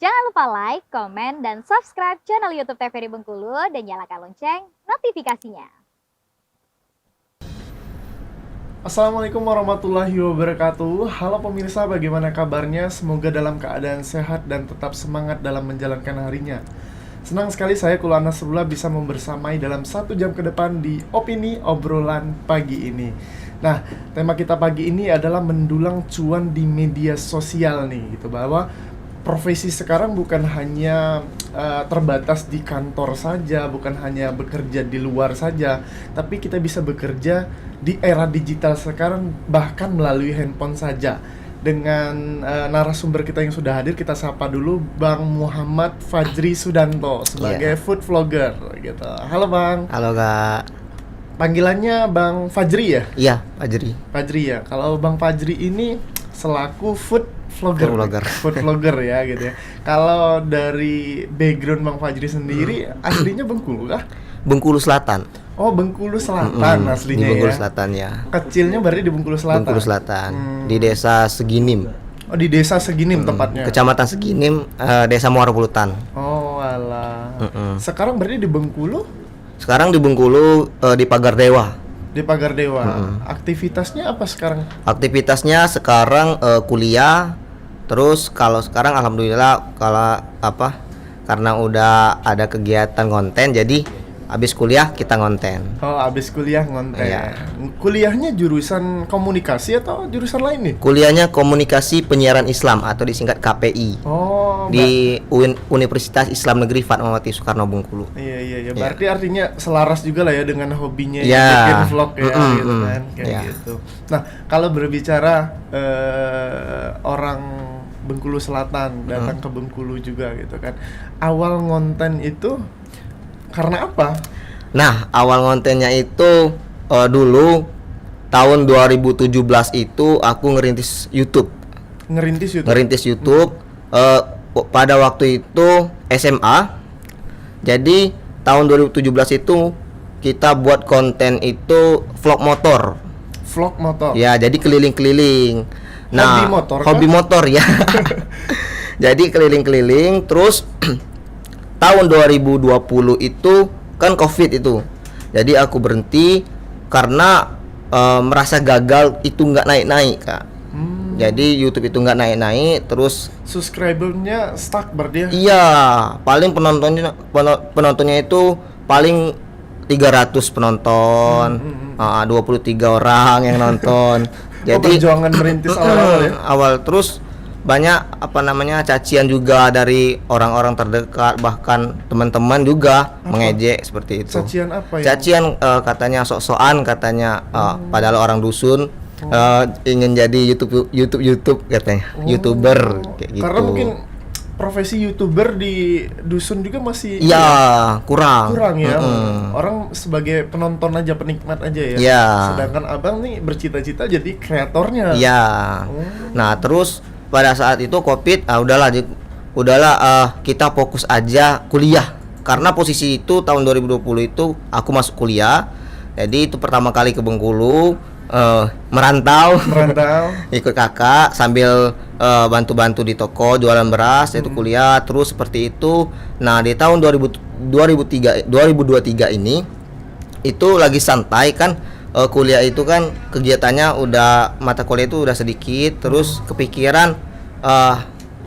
Jangan lupa like, komen, dan subscribe channel YouTube TVRI Bengkulu dan nyalakan lonceng notifikasinya. Assalamualaikum warahmatullahi wabarakatuh. Halo pemirsa, bagaimana kabarnya? Semoga dalam keadaan sehat dan tetap semangat dalam menjalankan harinya. Senang sekali saya Kula Nasrullah bisa membersamai dalam 1 jam ke depan di Opini Obrolan Pagi ini. Nah, tema kita pagi ini adalah mendulang cuan di media sosial nih, gitu, bahwa profesi sekarang bukan hanya terbatas di kantor saja, bukan hanya bekerja di luar saja, tapi kita bisa bekerja di era digital sekarang bahkan melalui handphone saja. Dengan narasumber kita yang sudah hadir, kita sapa dulu Bang Muhammad Fajri Sudanto sebagai food vlogger gitu. Halo Bang. Halo Kak. Panggilannya Bang Fajri ya? Iya, Fajri. Fajri ya. Kalau Bang Fajri ini selaku food vlogger. Food vlogger ya gitu ya. Kalau dari background Bang Fajri sendiri aslinya Bengkulu kah? Bengkulu Selatan. Oh, Bengkulu Selatan aslinya di Bengkulu ya. Selatan ya. Kecilnya berarti di Bengkulu Selatan. Bengkulu Selatan. Di Desa Seginim. Oh, di Desa Seginim tepatnya. Kecamatan Seginim, Desa Muara Pulutan. Oh, alah. Sekarang berarti di Bengkulu? Sekarang di Bengkulu di Pagar Dewa. Di Pagar Dewa. Aktivitasnya apa sekarang? Aktivitasnya sekarang kuliah. Terus kalau sekarang alhamdulillah karena udah ada kegiatan konten, jadi habis kuliah kita ngonten. Oh, habis kuliah ngonten. Iya. Kuliahnya jurusan komunikasi atau jurusan lain nih? Kuliahnya Komunikasi Penyiaran Islam atau disingkat KPI. Oh, di Universitas Islam Negeri Fatmawati Soekarno Bengkulu. Iya. Berarti artinya selaras juga lah ya dengan hobinya Ya. bikin vlog ya gitu kan, kayak Ya. gitu. Nah, kalau berbicara orang Bengkulu Selatan datang ke Bengkulu juga gitu kan. Awal ngonten itu karena apa? Nah, awal kontennya itu dulu tahun 2017 itu aku ngerintis YouTube. Ngerintis YouTube. Pada waktu itu SMA. Jadi tahun 2017 itu kita buat konten itu vlog motor. Vlog motor. Ya, jadi keliling-keliling. Hobi motor kah? Hobi motor ya. Jadi keliling-keliling terus tahun 2020 itu kan Covid itu. Jadi aku berhenti karena merasa gagal itu nggak naik-naik, Kak. Jadi YouTube itu nggak naik-naik, terus Subscribernya stuck berarti ya? iya, paling penontonnya itu paling 300 penonton, 23 orang yang nonton. Jadi perjuangan merintis awal ya? awal terus banyak cacian juga dari orang-orang terdekat, bahkan teman-teman juga mengejek seperti itu. Cacian apa ya? Cacian katanya sok-sokan, katanya padahal orang dusun ingin jadi YouTube katanya, YouTuber kayak gitu. Karena mungkin profesi YouTuber di dusun juga masih kurang ya. Orang sebagai penonton aja, penikmat aja ya. Iya. Sedangkan abang nih bercita-cita jadi kreatornya. Iya. Nah, terus pada saat itu Covid, udahlah kita fokus aja kuliah. Karena posisi itu tahun 2020 itu aku masuk kuliah. Jadi itu pertama kali ke Bengkulu, merantau. Ikut kakak sambil bantu-bantu di toko jualan beras, itu kuliah terus seperti itu. Nah, di tahun 2023 ini itu lagi santai kan, kuliah itu kan kegiatannya mata kuliah itu udah sedikit, terus kepikiran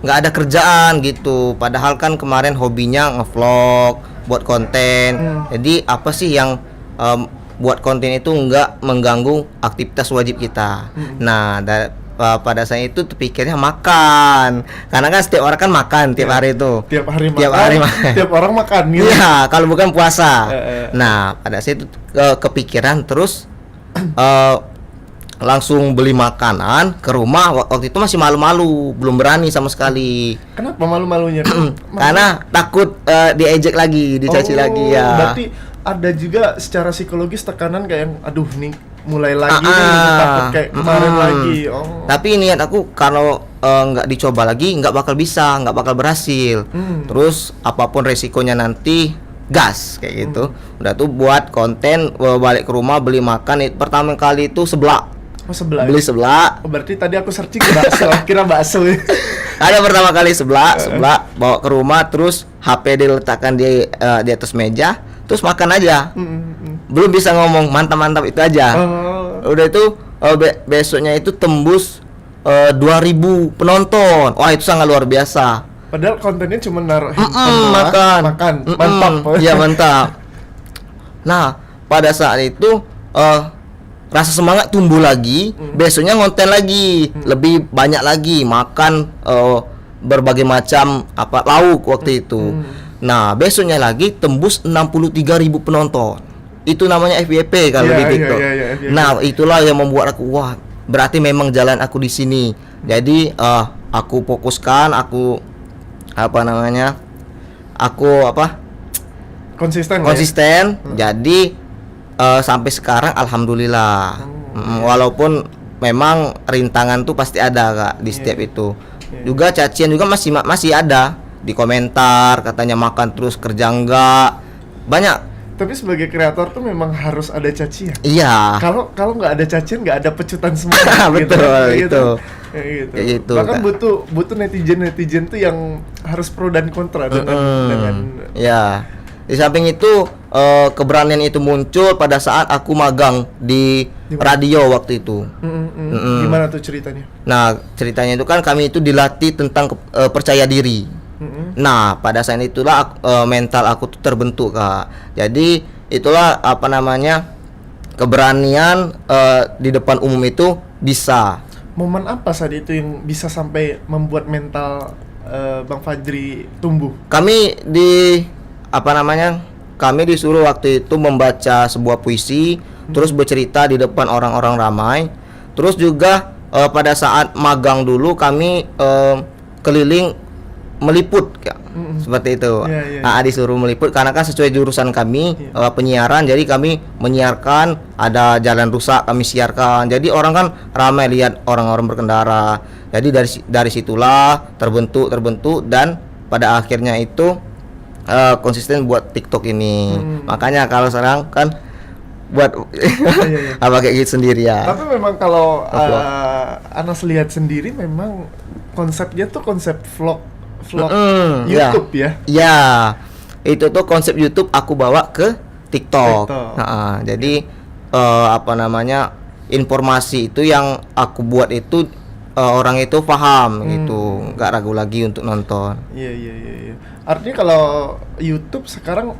nggak ada kerjaan gitu. Padahal kan kemarin hobinya ngevlog, buat konten. Jadi apa sih yang buat konten itu nggak mengganggu aktivitas wajib kita. Nah, pada saat itu terpikirnya makan, karena kan setiap orang kan makan tiap hari itu. Tiap hari makan. Tiap orang makan gitu. Iya, kalau bukan puasa. Nah, pada saat itu kepikiran terus langsung beli makanan ke rumah. Waktu itu masih malu-malu, belum berani sama sekali. Kenapa malu-malunya? Karena takut diejek lagi, dicaci lagi ya. Berarti ada juga secara psikologis tekanan kayak aduh nih mulai lagi nih, takut kayak kemarin lagi. Tapi niat aku kalau nggak dicoba lagi nggak bakal bisa, nggak bakal berhasil. Terus apapun resikonya nanti gas kayak gitu. Udah tuh buat konten, balik ke rumah beli makan. Pertama kali itu seblak. Oh, sebelah. Beli sebelah. Oh, berarti tadi aku searching bakso, kira bakso. Ada pertama kali sebelah bawa ke rumah, terus HP diletakkan di atas meja, terus makan aja. Belum bisa ngomong mantap itu aja. Oh. Udah itu besoknya itu tembus 2000 penonton. Wah, itu sangat luar biasa. Padahal kontennya cuma naruh Makan. mantap. Iya, mantap. Nah, pada saat itu rasa semangat tumbuh lagi. Besoknya ngonten lagi, lebih banyak lagi makan berbagai macam lauk waktu itu. Nah, besoknya lagi tembus 63.000 penonton. Itu namanya FYP kalau di TikTok. FYP. Nah, itulah yang membuat aku, wah, berarti memang jalan aku di sini. Jadi aku fokuskan, aku konsisten. Jadi sampai sekarang alhamdulillah. Walaupun memang rintangan tuh pasti ada, Kak, di setiap itu. Juga cacian juga masih ada di komentar, katanya makan terus kerja enggak. Banyak. Tapi sebagai kreator tuh memang harus ada cacian. Iya. Kalau nggak ada cacian, nggak ada pecutan semua. Betul, itu. Kayak gitu. Kak. Bahkan butuh netizen tuh yang harus pro dan kontra dengan ya. Di samping itu keberanian itu muncul pada saat aku magang di radio waktu itu. Gimana tuh ceritanya? Nah, ceritanya itu kan kami itu dilatih tentang percaya diri. Nah, pada saat itulah mental aku tuh terbentuk, Kak. Jadi itulah keberanian di depan umum itu bisa. Momen apa saat itu yang bisa sampai membuat mental Bang Fajri tumbuh? Kami disuruh waktu itu membaca sebuah puisi, terus bercerita di depan orang-orang ramai. Terus juga pada saat magang dulu kami keliling meliput, seperti itu. Nah, disuruh meliput karena kan sesuai jurusan kami penyiaran, jadi kami menyiarkan, ada jalan rusak kami siarkan. Jadi orang kan ramai lihat orang-orang berkendara. Jadi dari situlah terbentuk dan pada akhirnya itu konsisten buat TikTok ini. Makanya kalau sekarang kan buat kayak gitu sendiri ya. Tapi memang kalau Anas lihat sendiri memang konsepnya tuh konsep vlog YouTube ya. Iya. Itu tuh konsep YouTube aku bawa ke TikTok. Jadi informasi itu yang aku buat itu orang itu paham gitu, nggak ragu lagi untuk nonton. Iya. Artinya kalau YouTube sekarang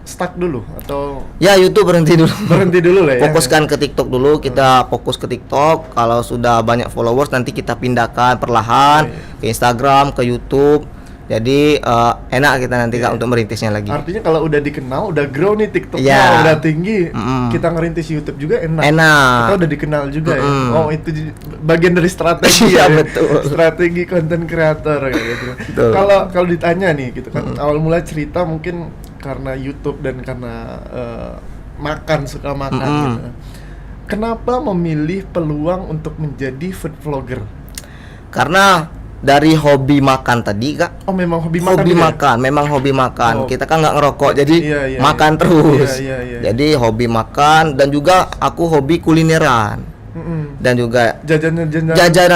stuck dulu atau? Ya, YouTube berhenti dulu. Berhenti dulu lah ya. Fokuskan ke TikTok dulu, kita fokus ke TikTok. Kalau sudah banyak followers nanti kita pindahkan perlahan ke Instagram, ke YouTube. Jadi enak kita nanti Kak untuk merintisnya lagi. Artinya kalau udah dikenal, udah grow nih TikToknya, udah tinggi, kita ngerintis YouTube juga enak. Kita udah dikenal juga ya. Oh, itu bagian dari strategi ya. Betul. Strategi konten kreator kayak gitu. Kalau ditanya nih gitu kan, awal mula cerita mungkin karena YouTube dan karena suka makan gitu. Kenapa memilih peluang untuk menjadi food vlogger? Karena dari hobi makan tadi, Kak. Oh, memang hobi makan. Memang hobi makan. Oh. Kita kan nggak ngerokok, jadi makan terus. Iya. Jadi hobi makan dan juga aku hobi kulineran. Dan juga jajanan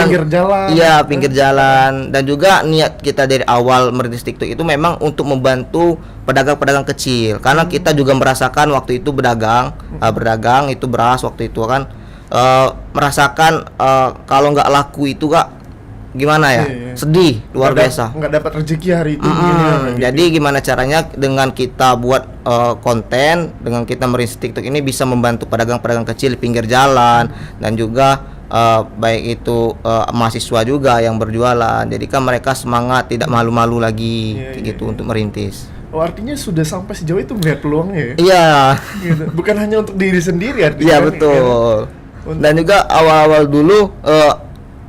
pinggir jalan. Iya, pinggir jalan. Dan juga niat kita dari awal merintis TikTok itu memang untuk membantu pedagang-pedagang kecil. Karena kita juga merasakan waktu itu berdagang itu beras waktu itu kan merasakan kalau nggak laku itu, Kak, gimana ya? Sedih luar biasa. Nggak dapat rezeki hari itu. Jadi gimana caranya dengan kita buat konten, dengan kita merintis TikTok ini bisa membantu pedagang-pedagang kecil di pinggir jalan dan juga baik itu mahasiswa juga yang berjualan. Jadi kan mereka semangat, tidak malu-malu lagi gitu untuk merintis. Oh, artinya sudah sampai sejauh itu melihat peluangnya ya? Iya. Gitu. Bukan hanya untuk diri sendiri artinya. Iya, betul. Dan juga awal-awal dulu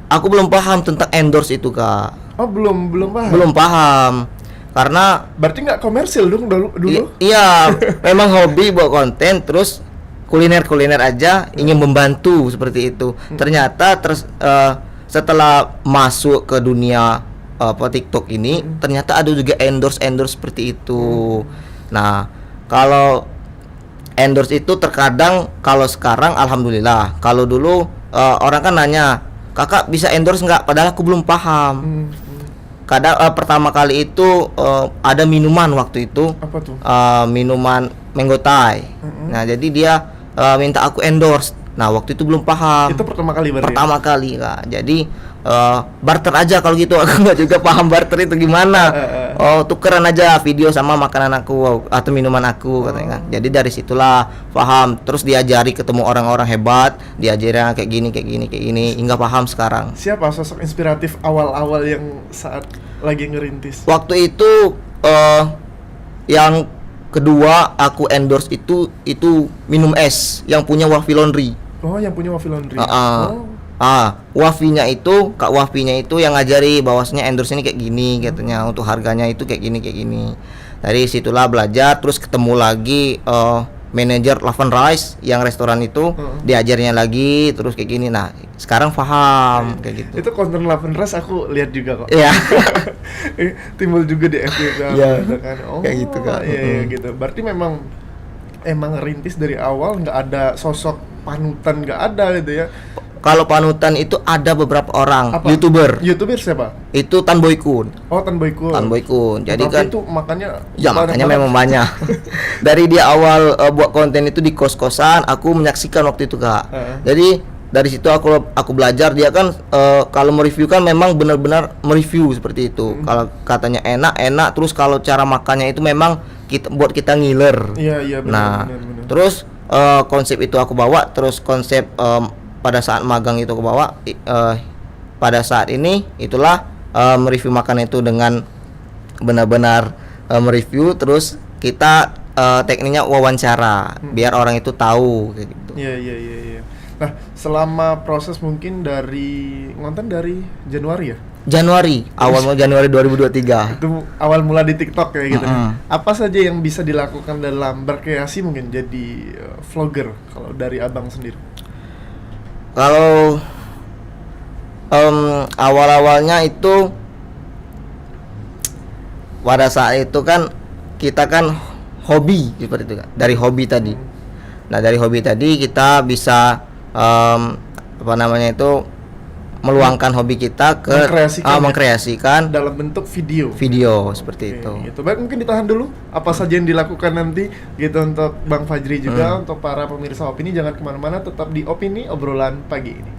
aku belum paham tentang endorse itu, Kak. Oh, belum paham. Belum paham. Karena berarti nggak komersil dong dulu. Iya, memang hobi buat konten, terus kuliner aja, ingin membantu seperti itu. Ternyata setelah masuk ke dunia TikTok ini, ternyata ada juga endorse seperti itu. Nah, kalau endorse itu terkadang, kalau sekarang alhamdulillah, kalau dulu orang kan nanya, kakak bisa endorse nggak? Padahal aku belum paham. Kadang pertama kali itu ada minuman waktu itu, Apa tuh? minuman Mango Thai. Nah jadi dia minta aku endorse. Nah waktu itu belum paham. Itu pertama kali berarti. Pertama kali Kak. Jadi barter aja kalau gitu. Aku nggak juga paham barter itu gimana. Oh tukeran aja video sama makanan aku atau minuman aku katanya kan. Jadi dari situlah paham. Terus diajari ketemu orang-orang hebat, diajarin kayak gini hingga paham sekarang. Siapa sosok inspiratif awal-awal yang saat lagi ngerintis? Waktu itu yang kedua aku endorse itu minum es yang punya Wafi Laundry. Oh, yang punya Wafi Laundry. Oh. Oh. Wafinya itu, Kak Wafinya itu yang ngajari bahwasanya endorse ini kayak gini katanya, untuk harganya itu kayak gini. Dari situlah belajar, terus ketemu lagi manajer Laven Rice yang restoran itu, diajarnya lagi terus kayak gini. Nah, sekarang paham kayak gitu. Itu konten Laven Rice aku lihat juga kok. Iya. Timbul juga di FB Iya. gitu kan. Oh, Kayak gitu, Kak. Iya, gitu. Berarti memang rintis dari awal, nggak ada sosok panutan, nggak ada gitu ya. Kalau panutan itu ada beberapa orang, Apa? YouTuber. YouTuber siapa? Itu Tan Boy Kun. Oh, Tan Boy Kun. Tan Boy Kun. Jadi Tapi kan itu makanya ya makanya banyak memang banyak. Dari dia awal buat konten itu di kos-kosan, aku menyaksikan waktu itu Kak. Jadi dari situ aku belajar. Dia kan kalau mereview kan memang benar-benar mereview seperti itu. Kalau katanya enak, terus kalau cara makannya itu memang buat kita ngiler. Iya, Nah, benar. terus konsep itu aku bawa, terus konsep pada saat magang itu aku bawa. Pada saat ini itulah mereview makanan itu dengan benar-benar mereview, terus kita tekniknya wawancara biar orang itu tahu kayak gitu. Iya. Nah, selama proses mungkin dari ngonten dari Januari ya? Awal Januari 2023. Itu awal mula di TikTok kayak gitu. Mm-mm. Apa saja yang bisa dilakukan dalam berkreasi mungkin jadi vlogger kalau dari Abang sendiri? Kalau awal-awalnya itu pada saat itu kan kita kan hobi seperti itu Kak. Dari hobi tadi. Nah, dari hobi tadi kita bisa meluangkan hobi kita ke mengkreasikan dalam bentuk video seperti itu. Gitu. Baik, mungkin ditahan dulu apa saja yang dilakukan nanti gitu untuk Bang Fajri juga, untuk para pemirsa Opini. Jangan kemana-mana, tetap di Opini, obrolan pagi ini.